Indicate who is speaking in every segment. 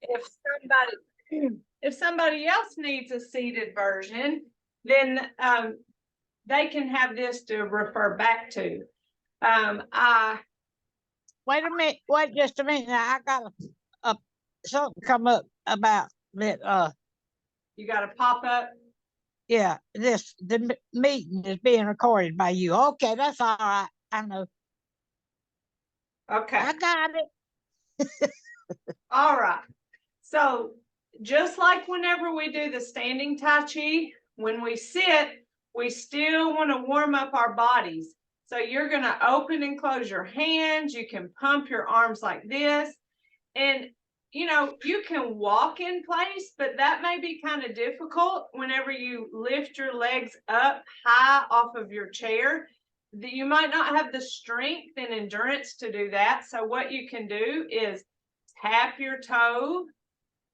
Speaker 1: if somebody else needs a seated version, then they can have this to refer back to.
Speaker 2: Wait a minute. Wait just a minute. Now, I got a something come up about that.
Speaker 1: You got to pop up.
Speaker 2: Yeah, the meeting is being recorded by you. Okay, that's all right. I know.
Speaker 1: Okay.
Speaker 2: I got it.
Speaker 1: All right. So just like whenever we do the standing Tai Chi, when we sit, we still want to warm up our bodies. So you're going to open and close your hands. You can pump your arms like this. And, you know, you can walk in place, but that may be kind of difficult whenever you lift your legs up high off of your chair. You might not have the strength and endurance to do that. So what you can do is tap your toe,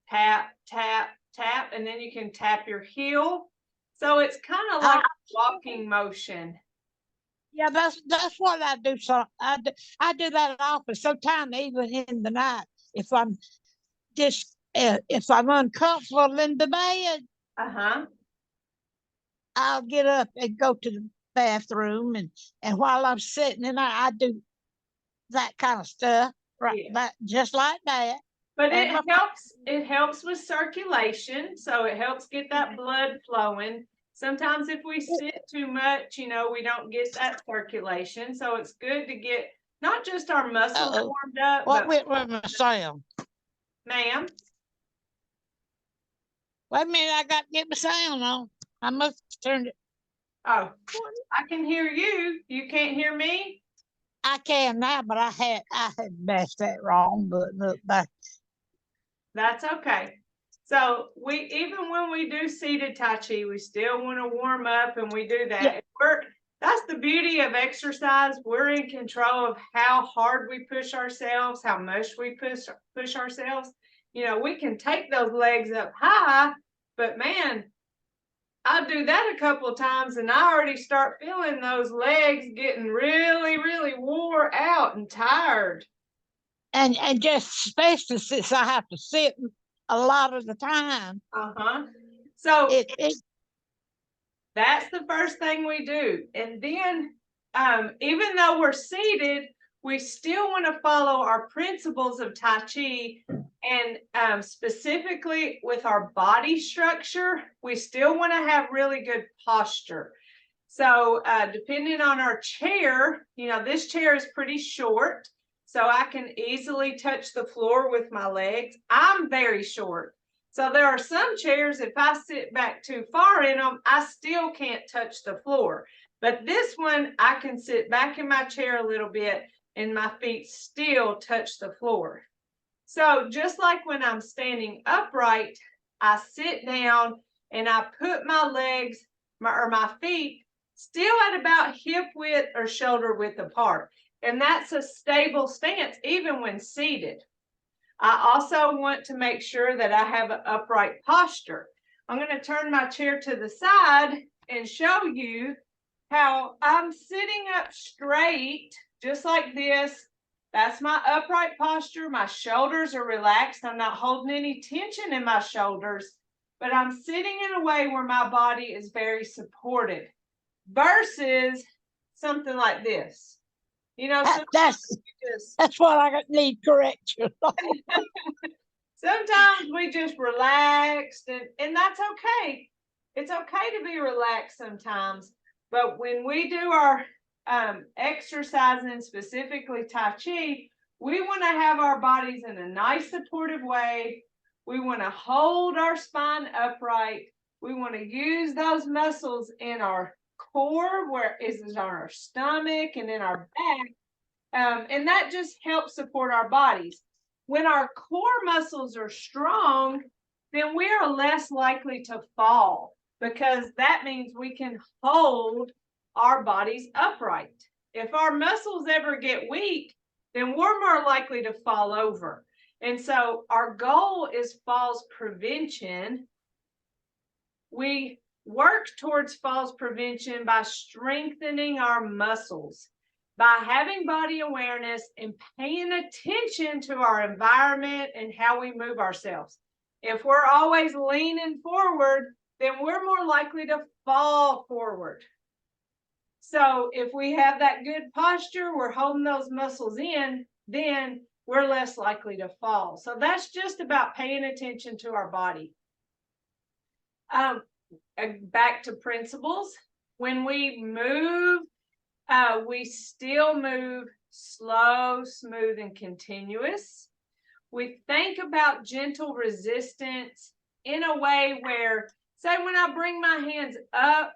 Speaker 1: tap, tap, tap, and then you can tap your heel. So it's kind of like a walking motion.
Speaker 2: Yeah, that's what I do. So I do that often. Sometimes even in the night, if I'm if I'm uncomfortable in the bed, I'll get up and go to the bathroom, and while I'm sitting in there, I do that kind of stuff, right? Yeah. Just like that.
Speaker 1: But it helps with circulation, so it helps get that blood flowing. Sometimes if we sit too much, you know, we don't get that circulation. So it's good to get not just our muscles warmed up.
Speaker 2: What with my sound?
Speaker 1: Ma'am?
Speaker 2: Wait a minute, I got to get my sound on. I must have turned it.
Speaker 1: Oh, I can hear you. You can't hear me?
Speaker 2: I can now, but I had bashed that wrong button back.
Speaker 1: That's okay. So even when we do seated Tai Chi, we still want to warm up, and we do that. Yeah. That's the beauty of exercise. We're in control of how hard we push ourselves, how much we push ourselves. You know, we can take those legs up high, but man, I do that a couple of times and I already start feeling those legs getting really, really wore out and tired.
Speaker 2: And just especially since I have to sit a lot of the time.
Speaker 1: So that's the first thing we do. And then even though we're seated, we still want to follow our principles of Tai Chi. And specifically with our body structure, we still want to have really good posture. So depending on our chair, you know, this chair is pretty short, so I can easily touch the floor with my legs. I'm very short. So there are some chairs, if I sit back too far in them, I still can't touch the floor. But this one, I can sit back in my chair a little bit and my feet still touch the floor. So just like when I'm standing upright, I sit down and I put my legs or my feet still at about hip width or shoulder width apart. And that's a stable stance even when seated. I also want to make sure that I have an upright posture. I'm going to turn my chair to the side and show you how I'm sitting up straight, just like this. That's my upright posture. My shoulders are relaxed. I'm not holding any tension in my shoulders, but I'm sitting in a way where my body is very supported versus something like this. You know,
Speaker 2: that's what I need correction.
Speaker 1: Sometimes we just relaxed, and that's okay. It's okay to be relaxed sometimes. But when we do our exercising, specifically Tai Chi, we want to have our bodies in a nice supportive way. We want to hold our spine upright. We want to use those muscles in our core, where is on our stomach and in our back. And that just helps support our bodies. When our core muscles are strong, then we are less likely to fall, because that means we can hold our bodies upright. If our muscles ever get weak, then we're more likely to fall over. And so our goal is falls prevention. We work towards falls prevention by strengthening our muscles. by having body awareness and paying attention to our environment and how we move ourselves. If we're always leaning forward, then we're more likely to fall forward. So if we have that good posture, we're holding those muscles in, then we're less likely to fall. So that's just about paying attention to our body. Back to principles. When we move, we still move slow, smooth, and continuous. We think about gentle resistance in a way where, say, when I bring my hands up,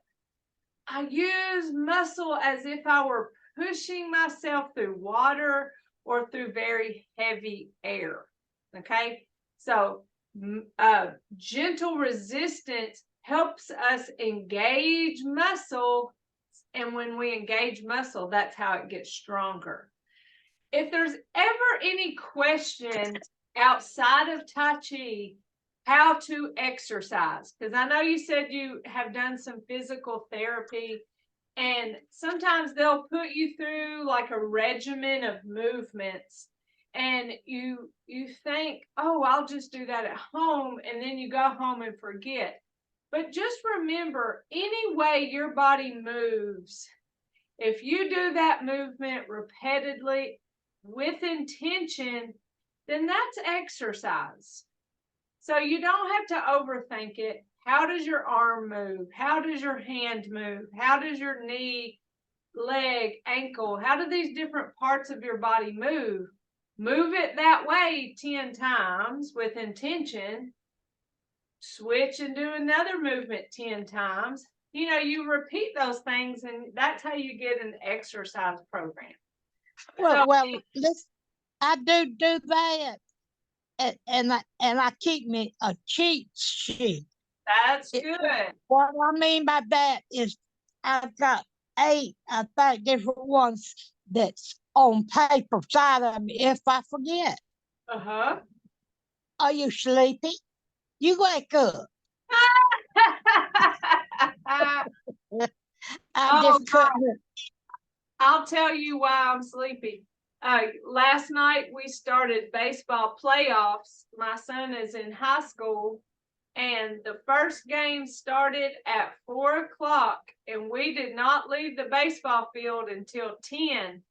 Speaker 1: I use muscle as if I were pushing myself through water or through very heavy air. Okay, so gentle resistance helps us engage muscle, and when we engage muscle, that's how it gets stronger. If there's ever any question outside of Tai Chi, how to exercise, because I know you said you have done some physical therapy, and sometimes they'll put you through like a regimen of movements, and you think, oh, I'll just do that at home, and then you go home and forget. But just remember, any way your body moves, if you do that movement repeatedly with intention, then that's exercise. So you don't have to overthink it. How does your arm move? How does your hand move? How does your knee, leg, ankle, how do these different parts of your body move? Move it that way 10 times with intention. Switch and do another movement 10 times. You know, you repeat those things, and that's how you get an exercise program.
Speaker 2: Well, listen, I do that, and I keep me a cheat sheet.
Speaker 1: That's good.
Speaker 2: What I mean by that is I've got 8, I think, different ones that's on paper side of me if I forget. Are you sleepy? You wake up.
Speaker 1: I'll tell you why I'm sleepy. Last night we started baseball playoffs. My son is in high school, and the first game started at 4 o'clock, and we did not leave the baseball field until 10.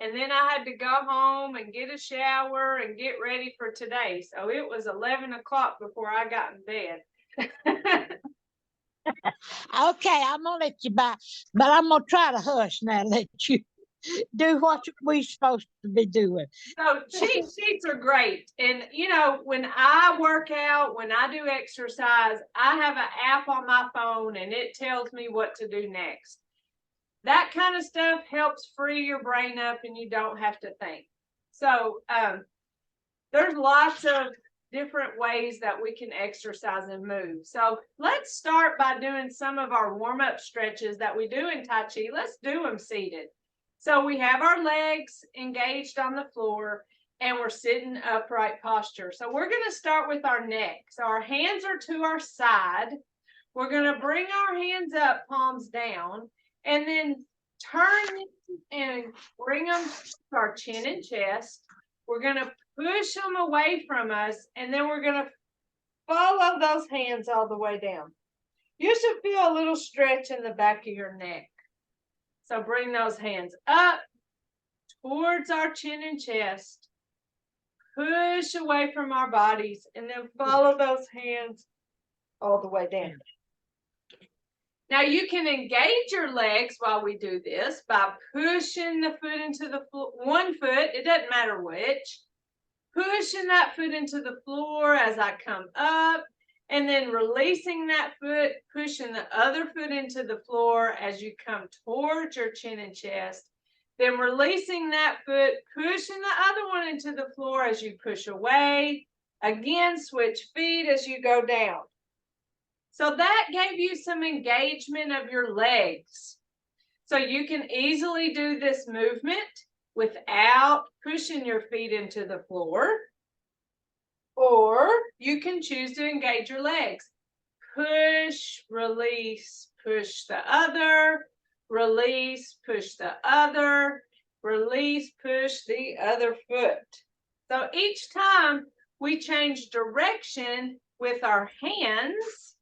Speaker 1: And then I had to go home and get a shower and get ready for today. So it was 11 o'clock before I got in bed.
Speaker 2: Okay, I'm gonna let you by, but I'm gonna try to hush now. Let you do what we're supposed to be doing.
Speaker 1: So cheat sheets are great, and you know, when I work out, when I do exercise, I have an app on my phone, and it tells me what to do next. That kind of stuff helps free your brain up, and you don't have to think. So there's lots of different ways that we can exercise and move. So let's start by doing some of our warm-up stretches that we do in Tai Chi. Let's do them seated. So we have our legs engaged on the floor, and we're sitting upright posture. So we're going to start with our neck. So our hands are to our side. We're going to bring our hands up, palms down, and then turn and bring them to our chin and chest. We're going to push them away from us, and then we're going to follow those hands all the way down. You should feel a little stretch in the back of your neck. So bring those hands up towards our chin and chest. Push away from our bodies, and then follow those hands all the way down. Now you can engage your legs while we do this by pushing the foot into the floor, one foot, it doesn't matter which, pushing that foot into the floor as I come up, and then releasing that foot, pushing the other foot into the floor as you come towards your chin and chest, then releasing that foot, pushing the other one into the floor as you push away, again, switch feet as you go down. So that gave you some engagement of your legs. So you can easily do this movement without pushing your feet into the floor. Or you can choose to engage your legs. Push, release, push the other, release, push the other. release, push the other foot. So each time we change direction with our hands,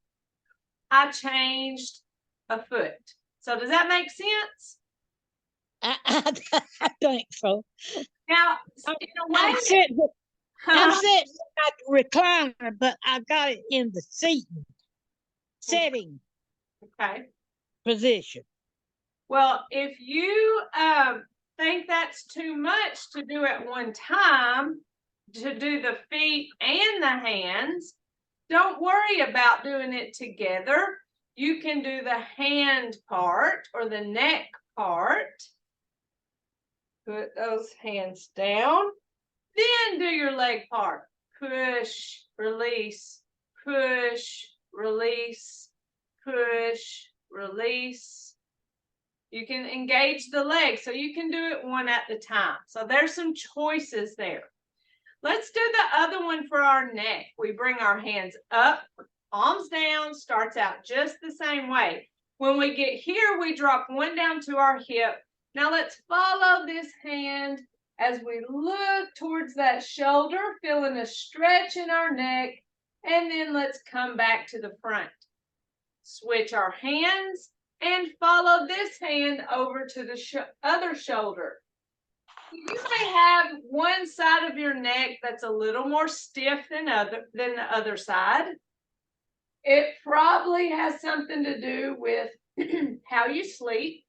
Speaker 1: I changed a foot. So does that make sense?
Speaker 2: I think so.
Speaker 1: Now, in a way,
Speaker 2: I'm sitting at the recliner, but I got it in the sitting
Speaker 1: okay.
Speaker 2: position.
Speaker 1: Well, if you think that's too much to do at one time, to do the feet and the hands, don't worry about doing it together. You can do the hand part or the neck part. Put those hands down. Then do your leg part. Push, release, push, release, push, release. You can engage the leg, so you can do it one at a time. So there's some choices there. Let's do the other one for our neck. We bring our hands up, palms down, starts out just the same way. When we get here, we drop one down to our hip. Now let's follow this hand as we look towards that shoulder, feeling a stretch in our neck, and then let's come back to the front. Switch our hands and follow this hand over to the other shoulder. You may have one side of your neck that's a little more stiff than the other side. It probably has something to do with how you sleep.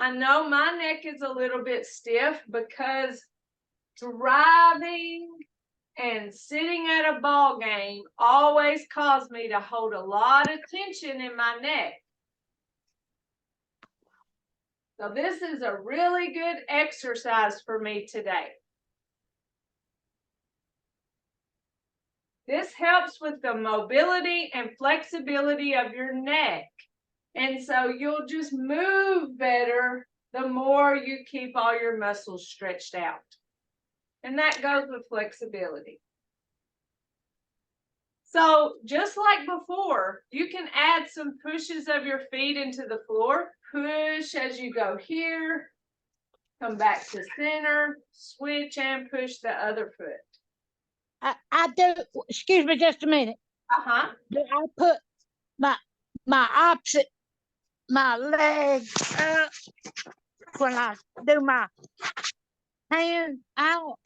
Speaker 1: I know my neck is a little bit stiff because driving and sitting at a ball game always caused me to hold a lot of tension in my neck. So this is a really good exercise for me today. This helps with the mobility and flexibility of your neck. And so you'll just move better the more you keep all your muscles stretched out. And that goes with flexibility. So just like before, you can add some pushes of your feet into the floor. Push as you go here, come back to center, switch and push the other foot.
Speaker 2: I do, excuse me just a minute. Do I put my opposite, my leg up when I do my hand out?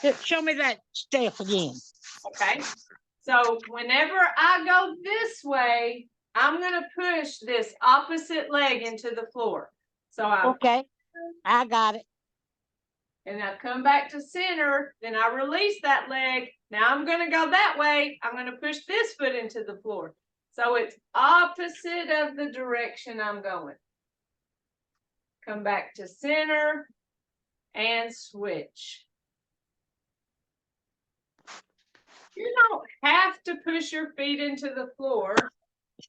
Speaker 2: Just show me that step again.
Speaker 1: Okay. So whenever I go this way, I'm going to push this opposite leg into the floor. So
Speaker 2: okay, I got it.
Speaker 1: And I come back to center, then I release that leg. Now I'm going to go that way. I'm going to push this foot into the floor. So it's opposite of the direction I'm going. Come back to center and switch. You don't have to push your feet into the floor.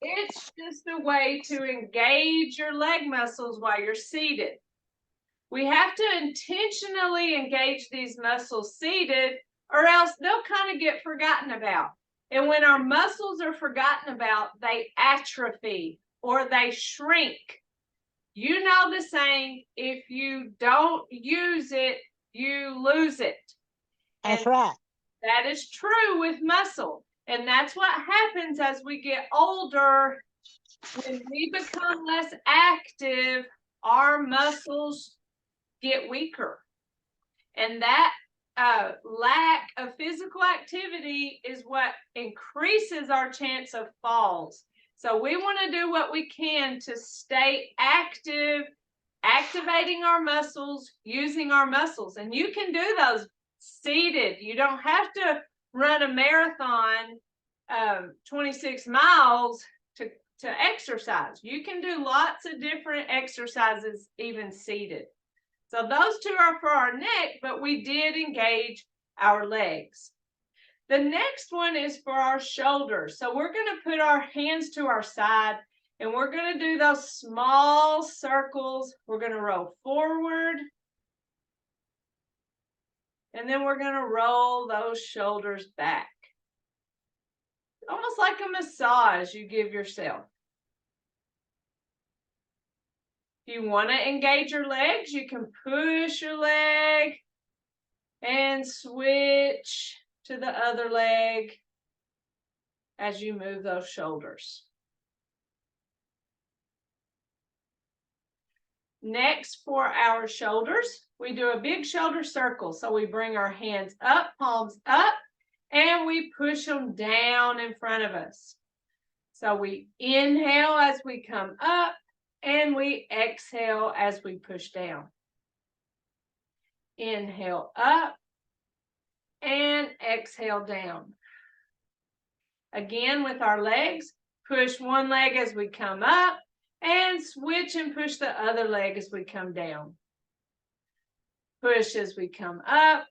Speaker 1: It's just a way to engage your leg muscles while you're seated. We have to intentionally engage these muscles seated, or else they'll kind of get forgotten about. And when our muscles are forgotten about, they atrophy or they shrink. You know the saying, if you don't use it, you lose it.
Speaker 2: That's right.
Speaker 1: That is true with muscle. And that's what happens as we get older. When we become less active, our muscles get weaker. And that lack of physical activity is what increases our chance of falls. So we want to do what we can to stay active, activating our muscles, using our muscles. And you can do those seated. You don't have to run a marathon 26 miles to exercise. You can do lots of different exercises even seated. So those two are for our neck, but we did engage our legs. The next one is for our shoulders. So we're going to put our hands to our side and we're going to do those small circles. We're going to roll forward. And then we're going to roll those shoulders back. Almost like a massage you give yourself. If you want to engage your legs, you can push your leg and switch to the other leg as you move those shoulders. Next, for our shoulders, we do a big shoulder circle. So we bring our hands up, palms up, and we push them down in front of us. So we inhale as we come up, and we exhale as we push down. Inhale up, and exhale down. Again, with our legs, push one leg as we come up, and switch and push the other leg as we come down. Push as we come up,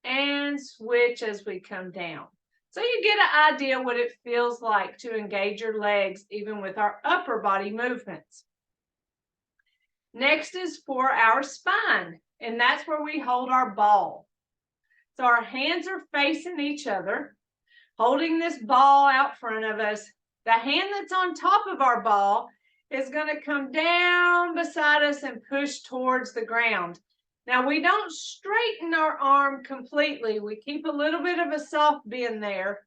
Speaker 1: and switch as we come down. So you get an idea what it feels like to engage your legs even with our upper body movements. Next is for our spine, and that's where we hold our ball. So our hands are facing each other, holding this ball out front of us. The hand that's on top of our ball is going to come down beside us and push towards the ground. Now, we don't straighten our arm completely. We keep a little bit of a soft bend there.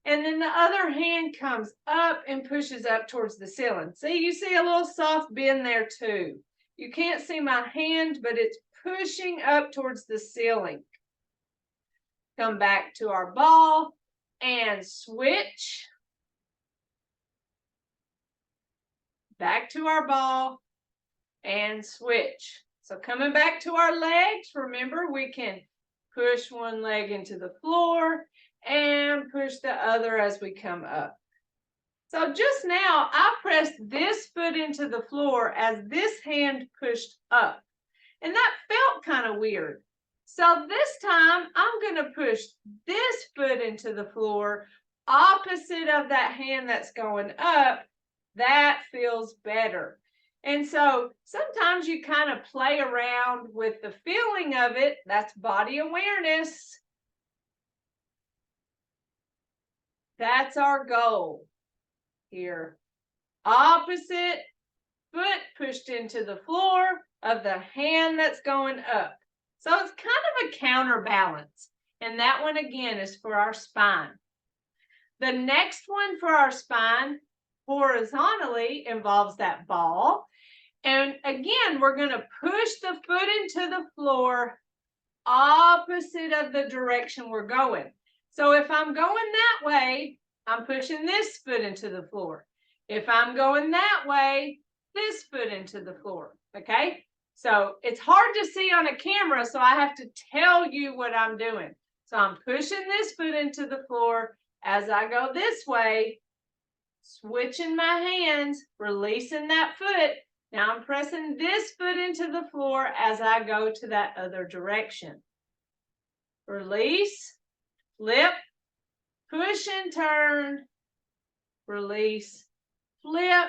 Speaker 1: And then the other hand comes up and pushes up towards the ceiling. See, you see a little soft bend there too. You can't see my hand, but it's pushing up towards the ceiling. Come back to our ball and switch. Back to our ball and switch. So coming back to our legs, remember we can push one leg into the floor and push the other as we come up. So just now I pressed this foot into the floor as this hand pushed up. And that felt kind of weird. So this time I'm going to push this foot into the floor opposite of that hand that's going up. That feels better. And so sometimes you kind of play around with the feeling of it. That's body awareness. That's our goal here. Opposite foot pushed into the floor of the hand that's going up. So it's kind of a counterbalance. And that one again is for our spine. The next one for our spine horizontally involves that ball. And again, we're going to push the foot into the floor opposite of the direction we're going. So if I'm going that way, I'm pushing this foot into the floor. If I'm going that way, this foot into the floor. Okay? So it's hard to see on a camera, so I have to tell you what I'm doing. So I'm pushing this foot into the floor as I go this way, switching my hands, releasing that foot. Now I'm pressing this foot into the floor as I go to that other direction. Release, flip, push and turn, release, flip,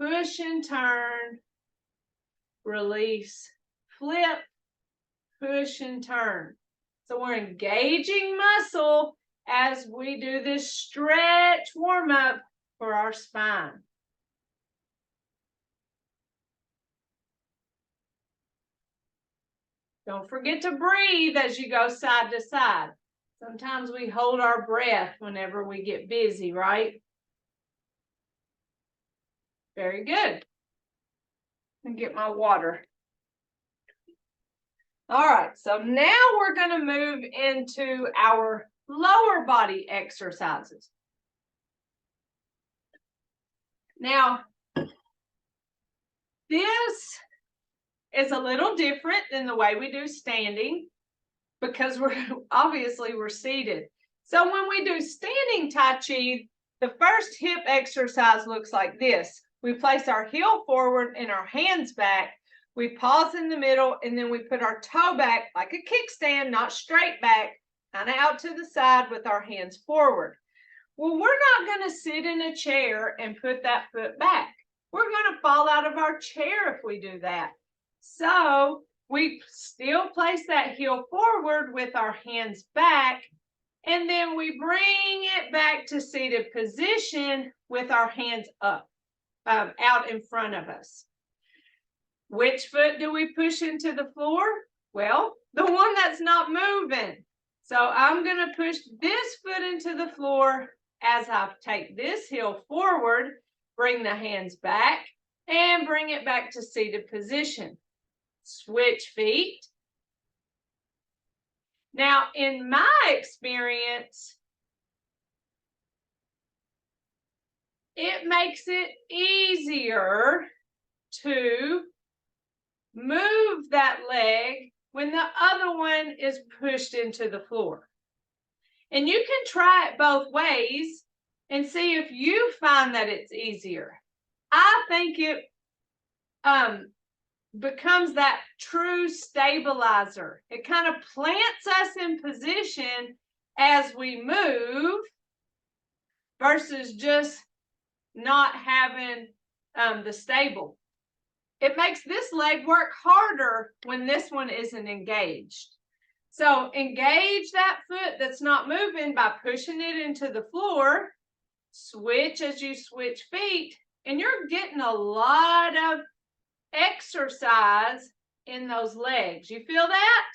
Speaker 1: push and turn, release, flip, push and turn. So we're engaging muscle as we do this stretch warm-up for our spine. Don't forget to breathe as you go side to side. Sometimes we hold our breath whenever we get busy, right? Very good. And get my water. All right, so now we're going to move into our lower body exercises. Now, this is a little different than the way we do standing because we're seated. So when we do standing Tai Chi, the first hip exercise looks like this. We place our heel forward and our hands back. We pause in the middle, and then we put our toe back like a kickstand, not straight back, kind of out to the side with our hands forward. Well, we're not going to sit in a chair and put that foot back. We're going to fall out of our chair if we do that. So we still place that heel forward with our hands back, and then we bring it back to seated position with our hands up, out in front of us. Which foot do we push into the floor? Well, the one that's not moving. So I'm going to push this foot into the floor as I take this heel forward, bring the hands back, and bring it back to seated position. Switch feet. Now, in my experience, it makes it easier to move that leg when the other one is pushed into the floor. And you can try it both ways and see if you find that it's easier. I think it becomes that true stabilizer. It kind of plants us in position as we move versus just not having the stable. It makes this leg work harder when this one isn't engaged. So engage that foot that's not moving by pushing it into the floor. Switch as you switch feet, and you're getting a lot of exercise in those legs. You feel that?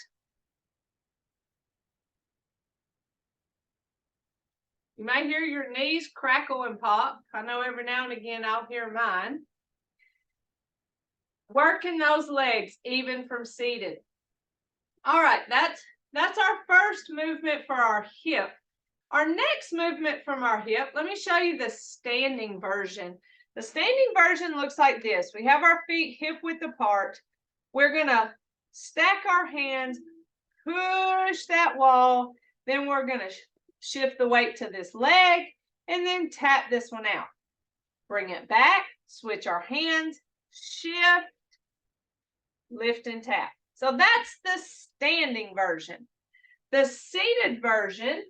Speaker 1: You might hear your knees crackle and pop. I know every now and again I'll hear mine. Working those legs even from seated. All right, that's our first movement for our hip. Our next movement from our hip, let me show you the standing version. The standing version looks like this. We have our feet hip width apart. We're going to stack our hands, push that wall. Then we're going to shift the weight to this leg and then tap this one out. Bring it back, switch our hands, shift, lift and tap. So that's the standing version. The seated version,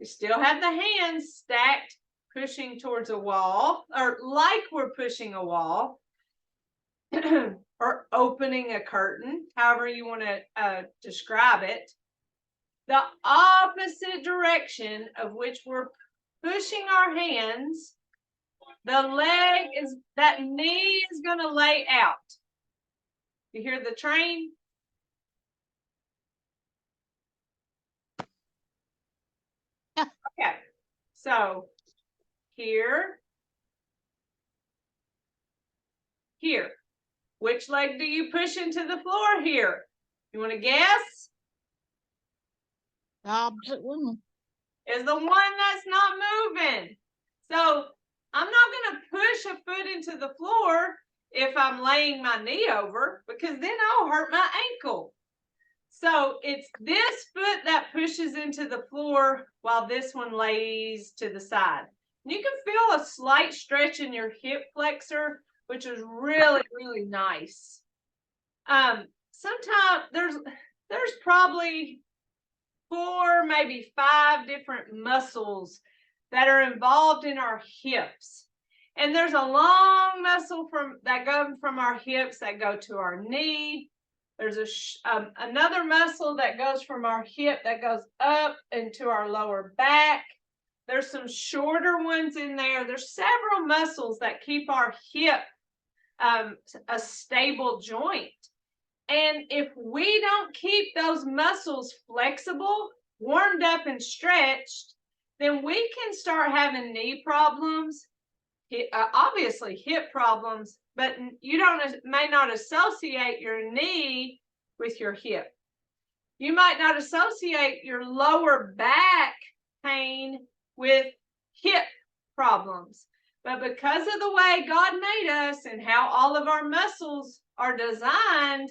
Speaker 1: we still have the hands stacked, pushing towards a wall, or like we're pushing a wall, or opening a curtain, however you want to describe it. The opposite direction of which we're pushing our hands, the leg is, that knee is going to lay out. You hear the train? Okay, so here, here. Which leg do you push into the floor here? You want to guess?
Speaker 2: The opposite one.
Speaker 1: Is the one that's not moving. So I'm not going to push a foot into the floor if I'm laying my knee over, because then I'll hurt my ankle. So it's this foot that pushes into the floor while this one lays to the side. You can feel a slight stretch in your hip flexor, which is really, really nice. Sometimes there's probably 4, maybe 5 different muscles that are involved in our hips. And there's a long muscle that goes from our hips that go to our knee. There's another muscle that goes from our hip that goes up into our lower back. There's some shorter ones in there. There's several muscles that keep our hip a stable joint. And if we don't keep those muscles flexible, warmed up and stretched, then we can start having knee problems, obviously hip problems, but you may not associate your knee with your hip. You might not associate your lower back pain with hip problems. But because of the way God made us and how all of our muscles are designed,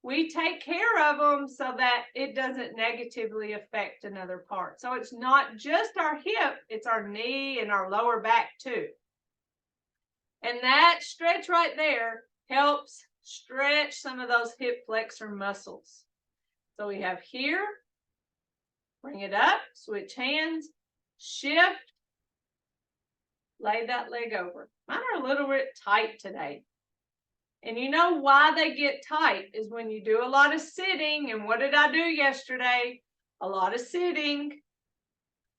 Speaker 1: we take care of them so that it doesn't negatively affect another part. So it's not just our hip, it's our knee and our lower back too. And that stretch right there helps stretch some of those hip flexor muscles. So we have here, bring it up, switch hands, shift, lay that leg over. Mine are a little bit tight today. And you know why they get tight is when you do a lot of sitting. And what did I do yesterday? A lot of sitting.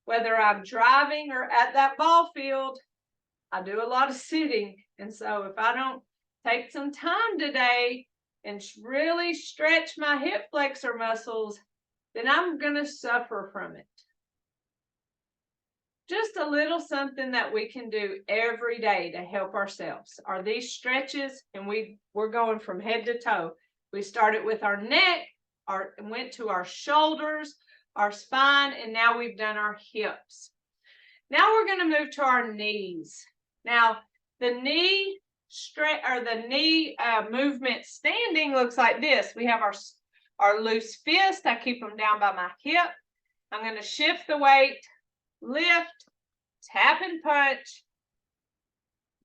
Speaker 1: Whether I'm driving or at that ball field, I do a lot of sitting. And so if I don't take some time today and really stretch my hip flexor muscles, then I'm going to suffer from it. Just a little something that we can do every day to help ourselves are these stretches, and we're going from head to toe. We started with our neck, went to our shoulders, our spine, and now we've done our hips. Now we're going to move to our knees. Now the knee movement standing looks like this. We have our loose fist. I keep them down by my hip. I'm going to shift the weight, lift, tap and punch,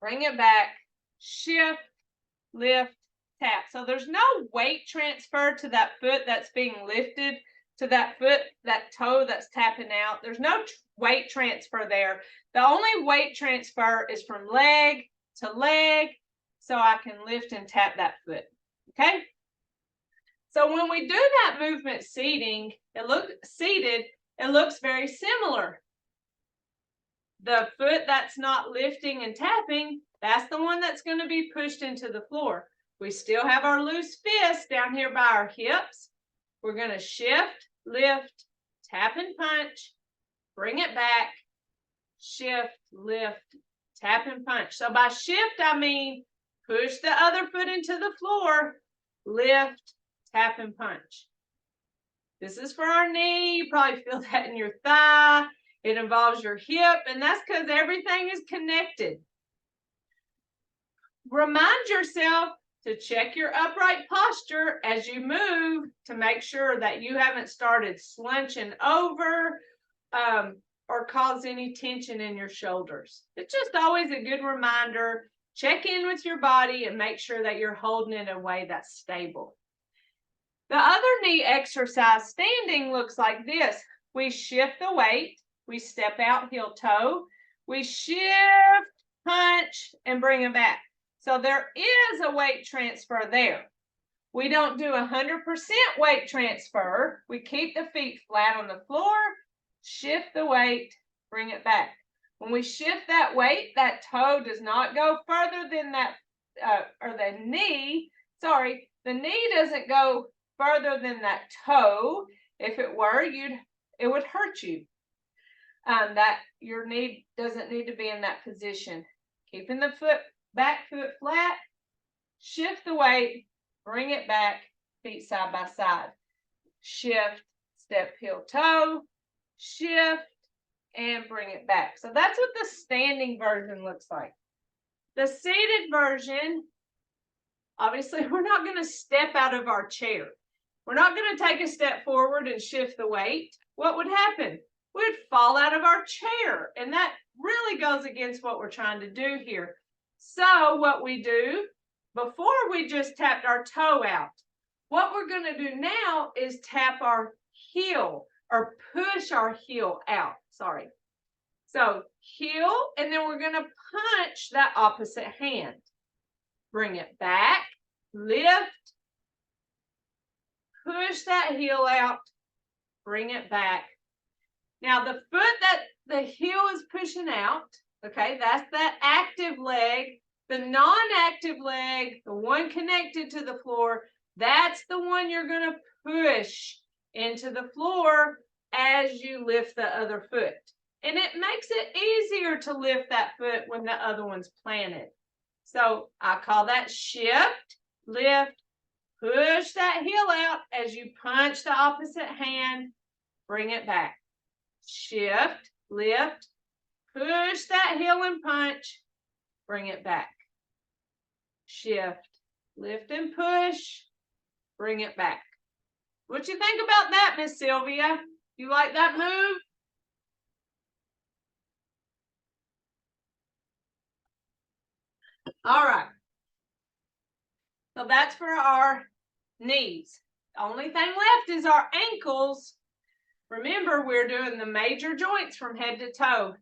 Speaker 1: bring it back, shift, lift, tap. So there's no weight transfer to that foot that's being lifted, to that foot, that toe that's tapping out. There's no weight transfer there. The only weight transfer is from leg to leg, so I can lift and tap that foot. Okay? So when we do that movement seated, it looks very similar. The foot that's not lifting and tapping, that's the one that's going to be pushed into the floor. We still have our loose fist down here by our hips. We're going to shift, lift, tap and punch, bring it back, shift, lift, tap and punch. So by shift, I mean push the other foot into the floor, lift, tap and punch. This is for our knee. You probably feel that in your thigh. It involves your hip, and that's because everything is connected. Remind yourself to check your upright posture as you move to make sure that you haven't started slouching over or cause any tension in your shoulders. It's just always a good reminder. Check in with your body and make sure that you're holding it in a way that's stable. The other knee exercise standing looks like this. We shift the weight. We step out heel toe. We shift, punch, and bring it back. So there is a weight transfer there. We don't do 100% weight transfer. We keep the feet flat on the floor, shift the weight, bring it back. When we shift that weight, that toe does not go further than that, the knee doesn't go further than that toe. If it were, it would hurt you. That your knee doesn't need to be in that position. Keeping the back foot flat, shift the weight, bring it back, feet side by side. Shift, step, heel, toe, shift, and bring it back. So that's what the standing version looks like. The seated version, obviously, we're not going to step out of our chair. We're not going to take a step forward and shift the weight. What would happen? We'd fall out of our chair, and that really goes against what we're trying to do here. So what we do, before we just tapped our toe out, what we're going to do now is tap our heel or push our heel out. Sorry. So heel, and then we're going to punch that opposite hand. Bring it back, lift, push that heel out, bring it back. Now the foot that the heel is pushing out, okay, that's that active leg. The non-active leg, the one connected to the floor, that's the one you're going to push into the floor as you lift the other foot. And it makes it easier to lift that foot when the other one's planted. So I call that shift, lift, push that heel out as you punch the opposite hand, bring it back. Shift, lift, push that heel and punch, bring it back. Shift, lift and push, bring it back. What you think about that, Miss Sylvia? You like that move? All right. So that's for our knees. The only thing left is our ankles. Remember, we're doing the major joints from head to toe.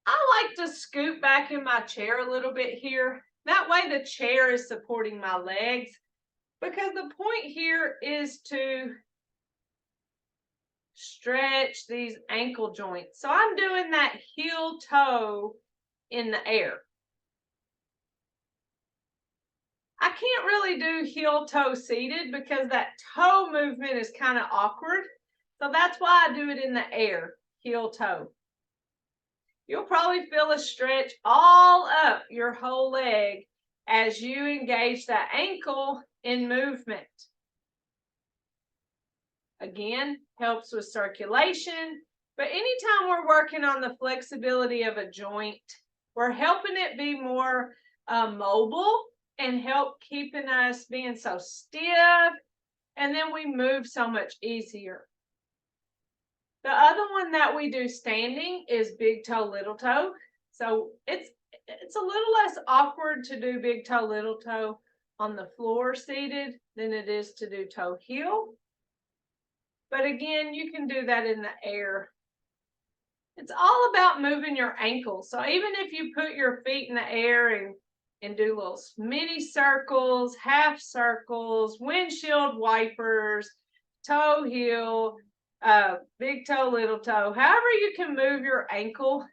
Speaker 1: I like to scoot back in my chair a little bit here. That way the chair is supporting my legs, because the point here is to stretch these ankle joints. So I'm doing that heel toe in the air. I can't really do heel toe seated because that toe movement is kind of awkward. So that's why I do it in the air, heel toe. You'll probably feel a stretch all up your whole leg as you engage that ankle in movement. Again, helps with circulation, but anytime we're working on the flexibility of a joint, we're helping it be more mobile and help keeping us being so stiff, and then we move so much easier. The other one that we do standing is big toe, little toe. So it's a little less awkward to do big toe, little toe on the floor seated than it is to do toe heel. But again, you can do that in the air. It's all about moving your ankles. So even if you put your feet in the air and do little mini circles, half circles, windshield wipers, toe heel, big toe, little toe, however you can move your ankle,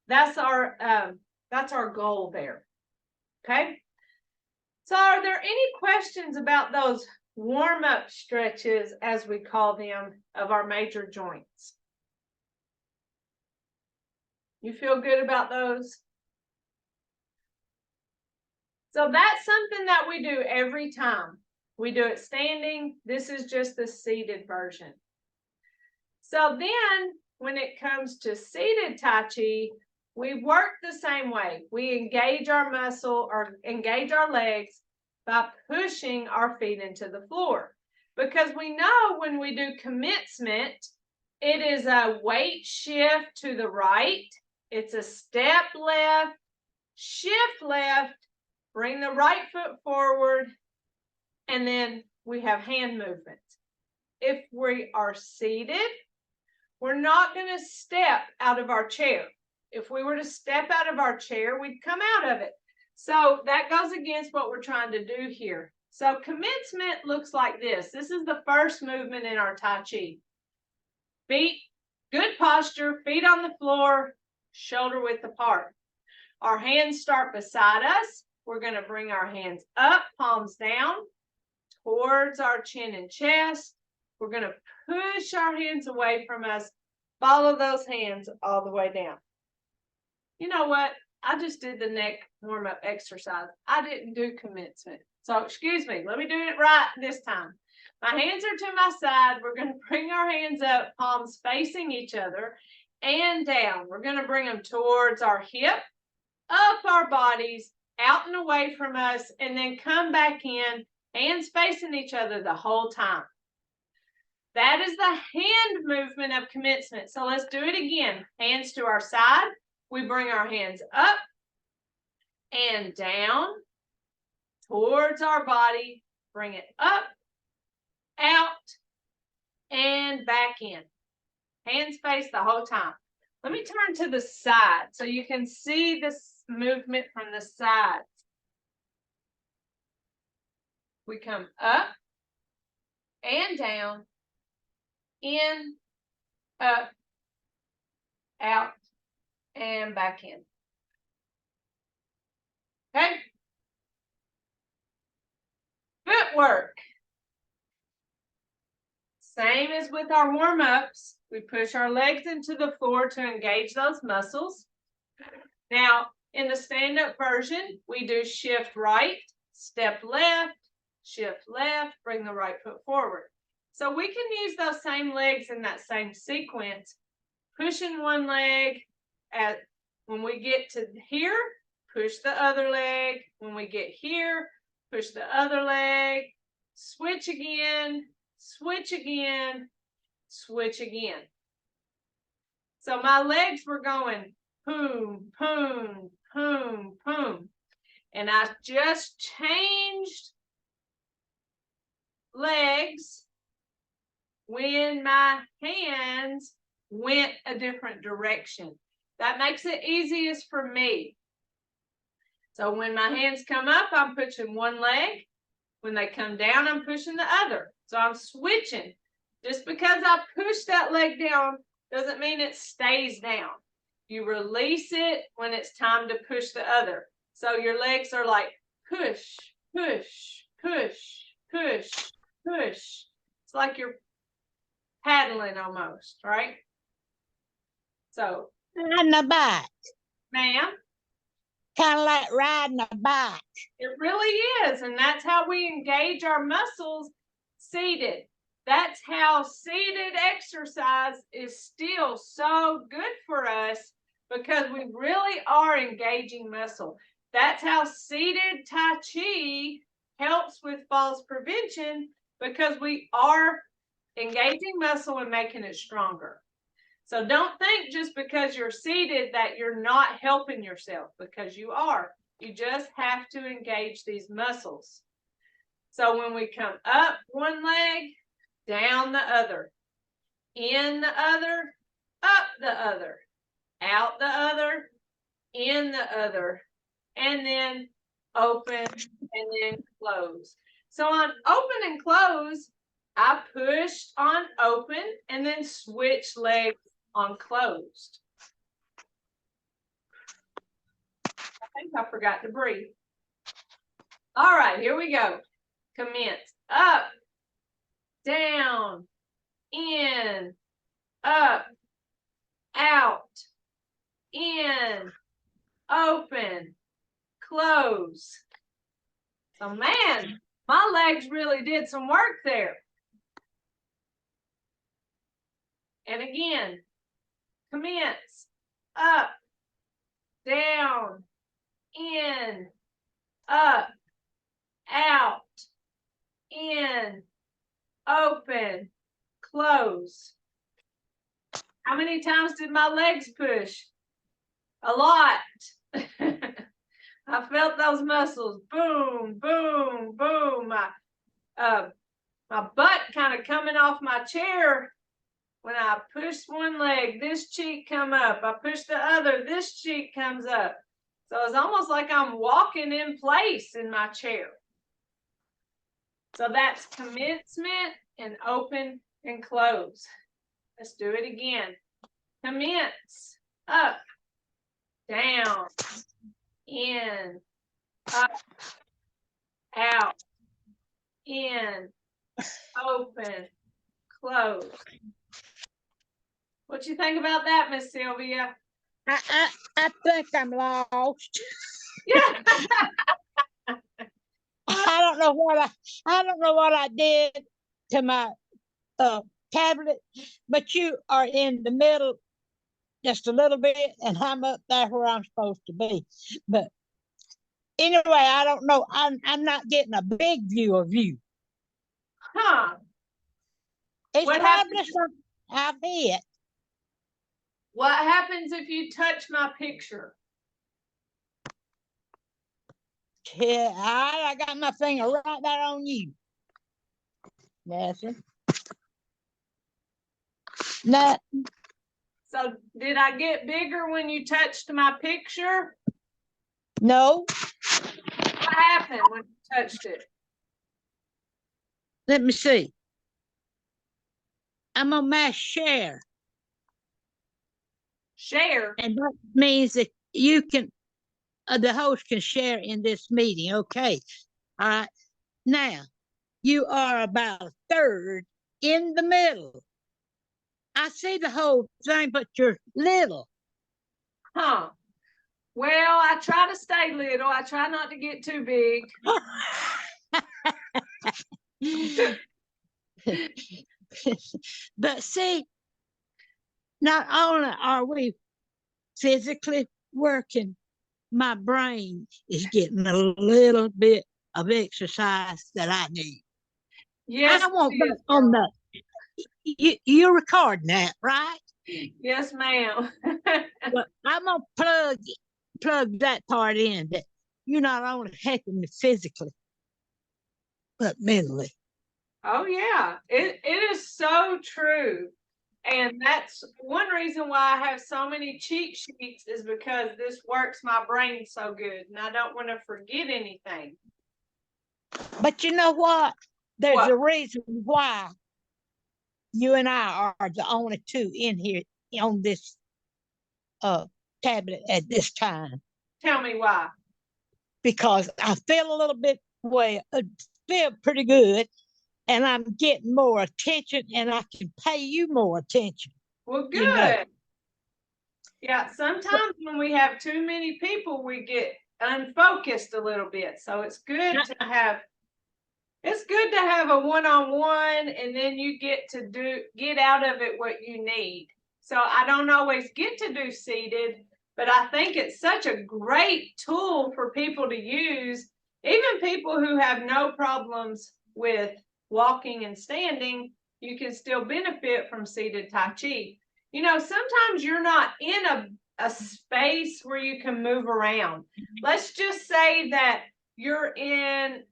Speaker 1: that's our goal there. Okay. So are there any questions about those warm-up stretches, as we call them, of our major joints? You feel good about those? So that's something that we do every time. We do it standing. This is just the seated version. So then when it comes to seated Tai Chi, we work the same way. We engage our muscle or engage our legs by pushing our feet into the floor. Because we know when we do commencement, it is a weight shift to the right. It's a step left, shift left, bring the right foot forward, and then we have hand movement. If we are seated, we're not going to step out of our chair. If we were to step out of our chair, we'd come out of it. So that goes against what we're trying to do here. So commencement looks like this. This is the first movement in our Tai Chi. Feet, good posture, feet on the floor, shoulder width apart. Our hands start beside us. We're going to bring our hands up, palms down, towards our chin and chest. We're going to push our hands away from us. Follow those hands all the way down. You know what? I just did the neck warm-up exercise. I didn't do commencement. So excuse me, let me do it right this time. My hands are to my side. We're going to bring our hands up, palms facing each other, and down. We're going to bring them towards our hip, up our bodies, out and away from us, and then come back in, hands facing each other the whole time. That is the hand movement of commencement. So let's do it again. Hands to our side. We bring our hands up and down towards our body. Bring it up, out, and back in. Hands face the whole time. Let me turn to the side so you can see this movement from the side. We come up and down, in, up, out, and back in. Okay? Footwork. Same as with our warm-ups. We push our legs into the floor to engage those muscles. Now, in the stand-up version, we do shift right, step left, shift left, bring the right foot forward. So we can use those same legs in that same sequence, pushing one leg. When we get to here, push the other leg. When we get here, push the other leg. Switch again, switch again, switch again. So my legs were going boom, boom, boom, boom. And I just changed legs when my hands went a different direction. That makes it easiest for me. So when my hands come up, I'm pushing one leg. When they come down, I'm pushing the other. So I'm switching. Just because I push that leg down doesn't mean it stays down. You release it when it's time to push the other. So your legs are like push, push, push, push, push. It's like you're paddling almost, right? So,
Speaker 2: riding a bike,
Speaker 1: ma'am,
Speaker 2: kind of like riding a bike.
Speaker 1: it really is. And that's how we engage our muscles seated. That's how seated exercise is still so good for us because we really are engaging muscle. That's how seated Tai Chi helps with falls prevention because we are engaging muscle and making it stronger. So don't think just because you're seated that you're not helping yourself, because you are. You just have to engage these muscles. So when we come up one leg, down the other, in the other, up the other, out the other, in the other, and then open and then close. So on open and close, I pushed on open and then switched legs on closed. I think I forgot to breathe. All right, here we go. Commence. Up, down, in, up, out, in, open, close. So man, my legs really did some work there. And again, commence. Up, down, in, up, out, in, open, close. How many times did my legs push? A lot. I felt those muscles. Boom, boom, boom. My butt kind of coming off my chair. When I push one leg, this cheek come up. I push the other, this cheek comes up. So it's almost like I'm walking in place in my chair. So that's commencement and open and close. Let's do it again. Commence, up, down, in, up, out, in, open, close. What you think about that, Miss Sylvia?
Speaker 2: I think I'm lost.
Speaker 1: Yeah.
Speaker 2: I don't know what I did to my tablet, but you are in the middle just a little bit, and I'm up there where I'm supposed to be. But anyway, I don't know. I'm not getting a big view of you.
Speaker 1: Huh.
Speaker 2: It's
Speaker 1: What
Speaker 2: probably
Speaker 1: happens?
Speaker 2: something I've hit.
Speaker 1: What happens if you touch my picture?
Speaker 2: Yeah, I got my finger right there on you. Nothing. Nothing.
Speaker 1: So did I get bigger when you touched my picture?
Speaker 2: No.
Speaker 1: What happened when you touched it?
Speaker 2: Let me see. I'm gonna mash share.
Speaker 1: Share.
Speaker 2: And that means that you can, the host can share in this meeting. Okay. All right. Now, you are about a third in the middle. I see the whole thing, but you're little.
Speaker 1: Huh. Well, I try to stay little. I try not to get too big.
Speaker 2: But see, not only are we physically working, my brain is getting a little bit of exercise that I need.
Speaker 1: Yes,
Speaker 2: I want that on the, you're recording that, right?
Speaker 1: yes, ma'am.
Speaker 2: Well, I'm gonna plug that part in, that you're not only helping me physically, but mentally.
Speaker 1: Oh yeah, it is so true. And that's one reason why I have so many cheat sheets, is because this works my brain so good and I don't want to forget anything.
Speaker 2: But you know what? There's
Speaker 1: What?
Speaker 2: a reason why you and I are the only two in here on this tablet at this time.
Speaker 1: Tell me why.
Speaker 2: Because I feel a little bit well, feel pretty good, and I'm getting more attention, and I can pay you more attention.
Speaker 1: Well,
Speaker 2: You know.
Speaker 1: good. Yeah, sometimes when we have too many people, we get unfocused a little bit. So it's good to have a one-on-one, and then you get out of it what you need. So I don't always get to do seated, but I think it's such a great tool for people to use, even people who have no problems with walking and standing. You can still benefit from seated Tai Chi. You know, sometimes you're not in a space where you can move around. Let's just say that you're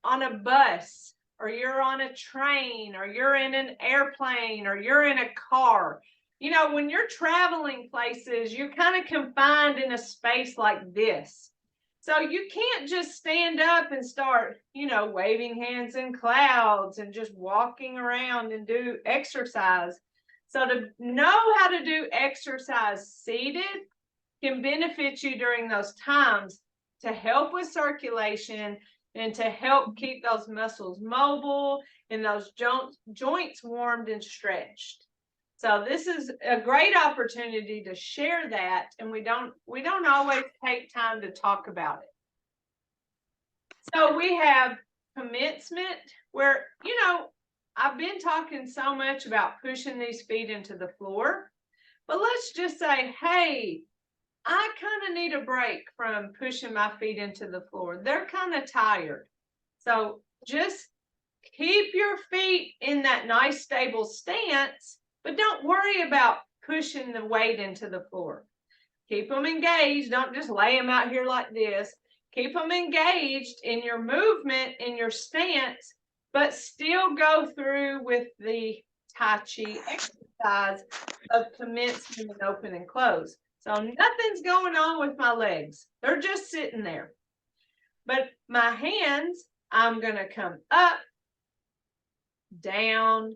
Speaker 1: on a bus, or you're on a train, or you're in an airplane, or you're in a car. You know, when you're traveling places, you're kind of confined in a space like this. So you can't just stand up and start, waving hands in clouds and just walking around and do exercise. So to know how to do exercise seated can benefit you during those times to help with circulation and to help keep those muscles mobile and those joints warmed and stretched. So this is a great opportunity to share that, and we don't always take time to talk about it. So we have commencement, where, I've been talking so much about pushing these feet into the floor, but let's just say, hey, I kind of need a break from pushing my feet into the floor. They're kind of tired. So just keep your feet in that nice stable stance, but don't worry about pushing the weight into the floor. Keep them engaged. Don't just lay them out here like this. Keep them engaged in your movement, in your stance, but still go through with the Tai Chi exercise of commencement and open and close. So nothing's going on with my legs. They're just sitting there. But my hands, I'm going to come up, down,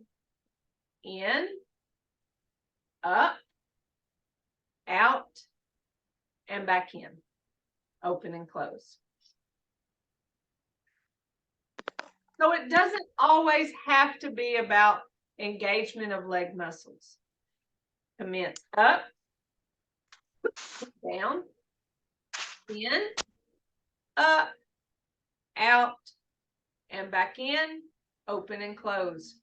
Speaker 1: in, up, out, and back in. Open and close. So it doesn't always have to be about engagement of leg muscles. Commence up, down, in, up, out, and back in, open and close.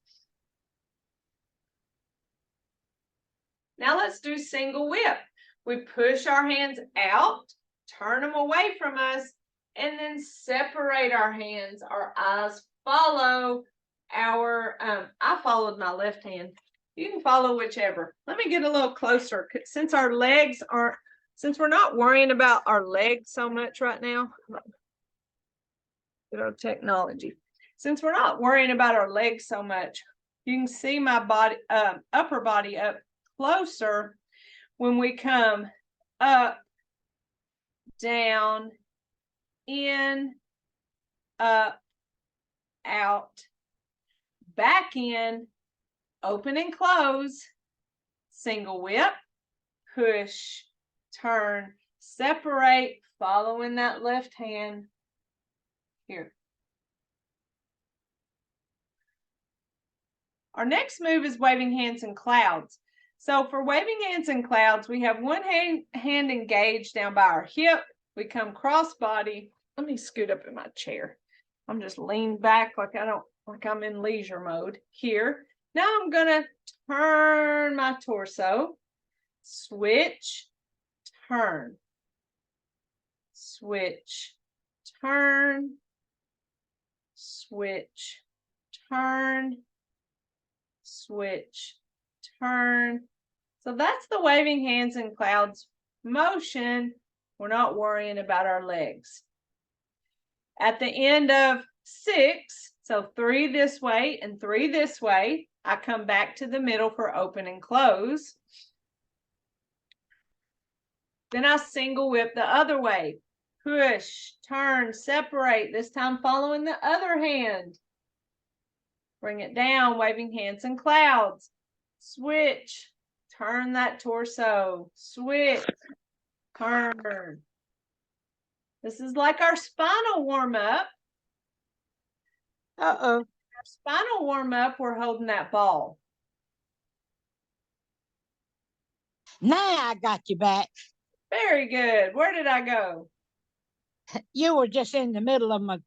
Speaker 1: Now let's do single whip. We push our hands out, turn them away from us, and then separate our hands. Our eyes follow I followed my left hand. You can follow whichever. Let me get a little closer, since we're not worrying about our legs so much right now. Get our technology. Since we're not worrying about our legs so much, you can see my body, upper body up closer when we come up, down, in, up, out, back in, open and close, single whip, push, turn, separate, following that left hand. Here. Our next move is waving hands in clouds. So for waving hands in clouds, we have one hand engaged down by our hip. We come cross body. Let me scoot up in my chair. I'm just leaned back like I'm in leisure mode here. Now I'm gonna turn my torso, switch, turn, switch, turn, switch, turn, switch, turn. So that's the waving hands in clouds motion. We're not worrying about our legs. At the end of 6, so 3 this way and 3 this way, I come back to the middle for open and close. Then I single whip the other way. Push, turn, separate, this time following the other hand. Bring it down, waving hands in clouds. Switch, turn that torso, switch, turn. This is like our spinal warm-up.
Speaker 2: Uh-oh.
Speaker 1: Our spinal warm up, we're holding that ball.
Speaker 2: Now I got you back.
Speaker 1: Very good. Where did I go?
Speaker 2: You were just in the middle of my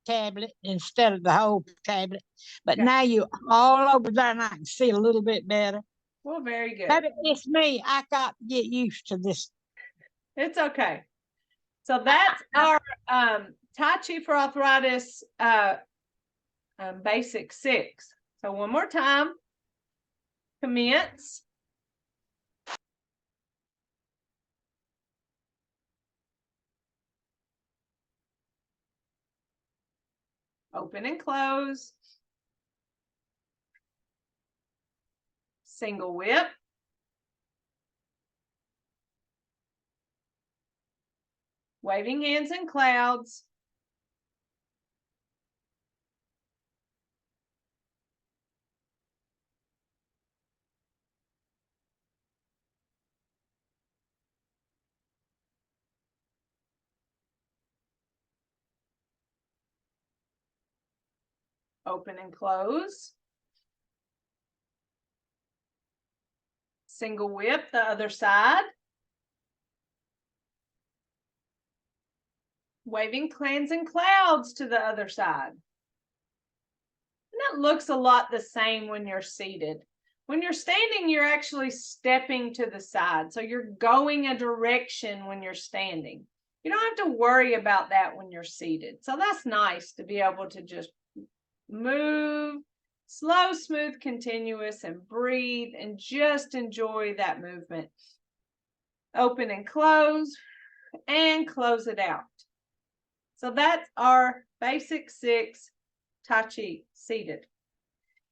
Speaker 2: tablet instead of the whole tablet. But
Speaker 1: Okay.
Speaker 2: now you're all over there and I can see a little bit better.
Speaker 1: Well, very good.
Speaker 2: Maybe it's me. I got to get used to this.
Speaker 1: It's okay. So that's our Tai Chi for Arthritis basic 6. So one more time. Commence. Open and close. Single whip. Waving hands in clouds. Open and close. Single whip the other side. Waving hands in clouds to the other side. And that looks a lot the same when you're seated. When you're standing, you're actually stepping to the side. So you're going a direction when you're standing. You don't have to worry about that when you're seated. So that's nice to be able to just move, slow, smooth, continuous, and breathe and just enjoy that movement. Open and close it out. So that's our basic 6 Tai Chi seated.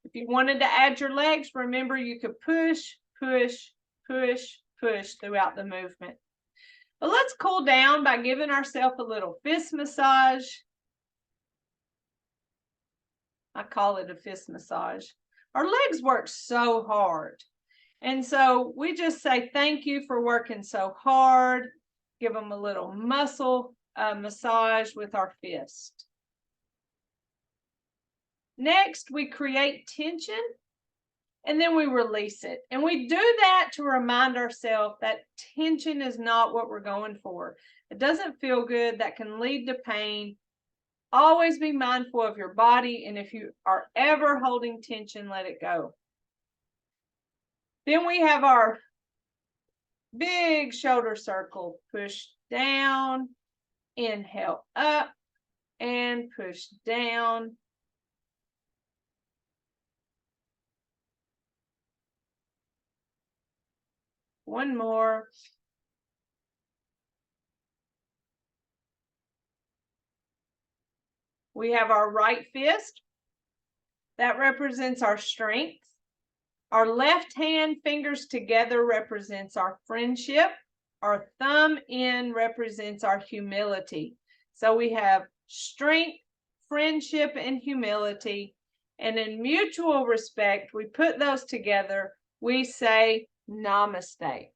Speaker 1: If you wanted to add your legs, remember you could push, push, push, push throughout the movement. But let's cool down by giving ourselves a little fist massage. I call it a fist massage. Our legs work so hard. And so we just say thank you for working so hard. Give them a little muscle massage with our fist. Next, we create tension and then we release it. And we do that to remind ourselves that tension is not what we're going for. It doesn't feel good. That can lead to pain. Always be mindful of your body. And if you are ever holding tension, let it go. Then we have our big shoulder circle. Push down, inhale up, and push down. One more. We have our right fist. That represents our strength. Our left hand fingers together represents our friendship. Our thumb in represents our humility. So we have strength, friendship, and humility. And in mutual respect, we put those together. We say namaste.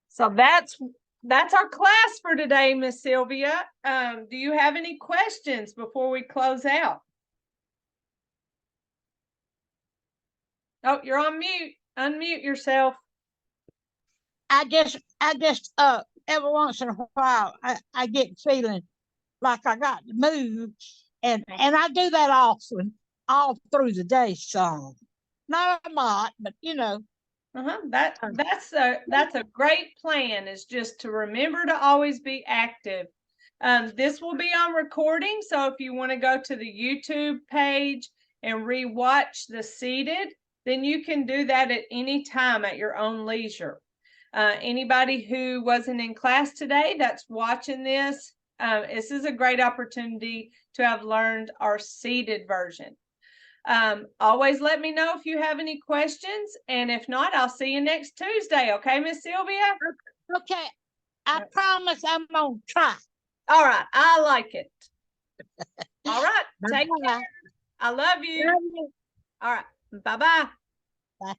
Speaker 1: So that's our class for today, Miss Sylvia. Do you have any questions before we close out? Oh, you're on mute. Unmute yourself.
Speaker 2: I just every once in a while I get feeling like I got to move, and I do that often all through the day some. Not a lot, but you know.
Speaker 1: That's a great plan, is just to remember to always be active. This will be on recording, so if you want to go to the YouTube page and rewatch the seated, then you can do that at any time at your own leisure. Anybody who wasn't in class today that's watching this, this is a great opportunity to have learned our seated version. Always let me know if you have any questions, and if not, I'll see you next Tuesday. Okay, Miss Sylvia?
Speaker 2: Okay. I promise I'm gonna try.
Speaker 1: All right, I like it. All right, take care. I love you.
Speaker 2: Love you.
Speaker 1: All right, bye-bye.
Speaker 2: Bye.